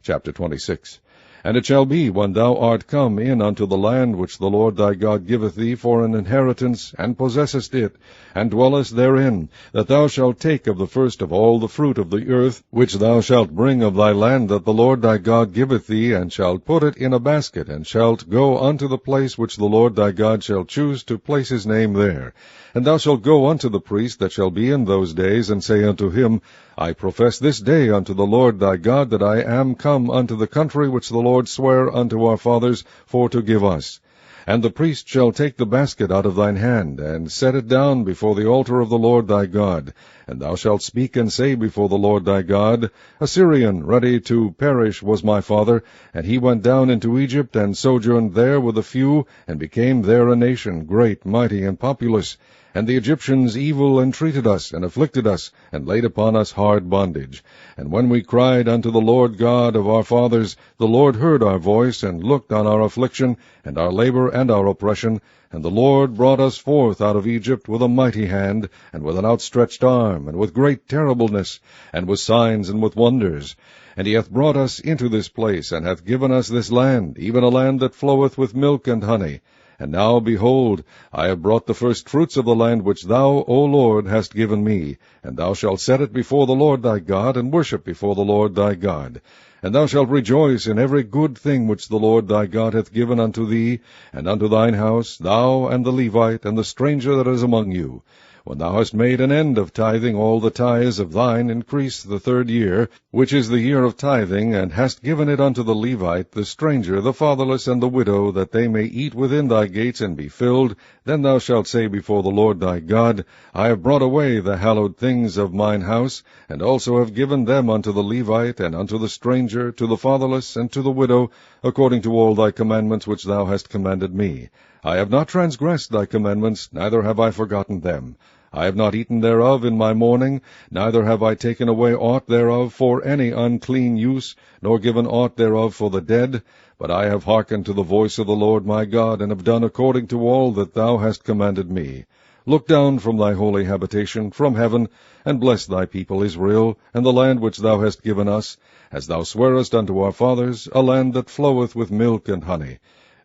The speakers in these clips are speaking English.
Chapter 26. And it shall be, when thou art come in unto the land which the Lord thy God giveth thee for an inheritance, and possessest it, and dwellest therein, that thou shalt take of the first of all the fruit of the earth, which thou shalt bring of thy land that the Lord thy God giveth thee, and shalt put it in a basket, and shalt go unto the place which the Lord thy God shall choose to place his name there. And thou shalt go unto the priest that shall be in those days, and say unto him, I profess this day unto the Lord thy God that I am come unto the country which the Lord sware unto our fathers for to give us. And the priest shall take the basket out of thine hand, and set it down before the altar of the Lord thy God. And thou shalt speak and say before the Lord thy God, A Syrian ready to perish was my father, and he went down into Egypt, and sojourned there with a few, and became there a nation, great, mighty, and populous. And the Egyptians evil entreated us, and afflicted us, and laid upon us hard bondage. And when we cried unto the Lord God of our fathers, the Lord heard our voice, and looked on our affliction, and our labor, and our oppression. And the Lord brought us forth out of Egypt with a mighty hand, and with an outstretched arm, and with great terribleness, and with signs and with wonders. And he hath brought us into this place, and hath given us this land, even a land that floweth with milk and honey. And now, behold, I have brought the first fruits of the land which thou, O Lord, hast given me. And thou shalt set it before the Lord thy God, and worship before the Lord thy God. And thou shalt rejoice in every good thing which the Lord thy God hath given unto thee, and unto thine house, thou and the Levite, and the stranger that is among you. When thou hast made an end of tithing all the tithes of thine increase the 3rd year, which is the year of tithing, and hast given it unto the Levite, the stranger, the fatherless, and the widow, that they may eat within thy gates and be filled, then thou shalt say before the Lord thy God, I have brought away the hallowed things of mine house, and also have given them unto the Levite, and unto the stranger, to the fatherless, and to the widow, according to all thy commandments which thou hast commanded me. I have not transgressed thy commandments, neither have I forgotten them. I have not eaten thereof in my mourning, neither have I taken away aught thereof for any unclean use, nor given aught thereof for the dead, but I have hearkened to the voice of the Lord my God, and have done according to all that thou hast commanded me. Look down from thy holy habitation, from heaven, and bless thy people Israel, and the land which thou hast given us, as thou swarest unto our fathers, a land that floweth with milk and honey.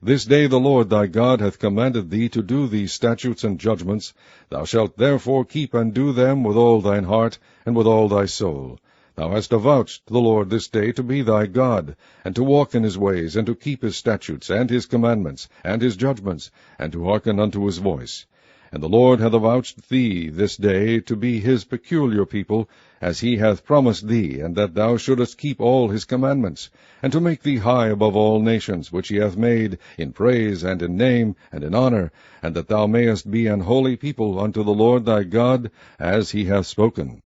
This day the Lord thy God hath commanded thee to do these statutes and judgments. Thou shalt therefore keep and do them with all thine heart, and with all thy soul. Thou hast avouched the Lord this day to be thy God, and to walk in his ways, and to keep his statutes, and his commandments, and his judgments, and to hearken unto his voice. And the Lord hath avouched thee this day to be his peculiar people, as he hath promised thee, and that thou shouldest keep all his commandments, and to make thee high above all nations which he hath made, in praise, and in name, and in honor, and that thou mayest be an holy people unto the Lord thy God, as he hath spoken.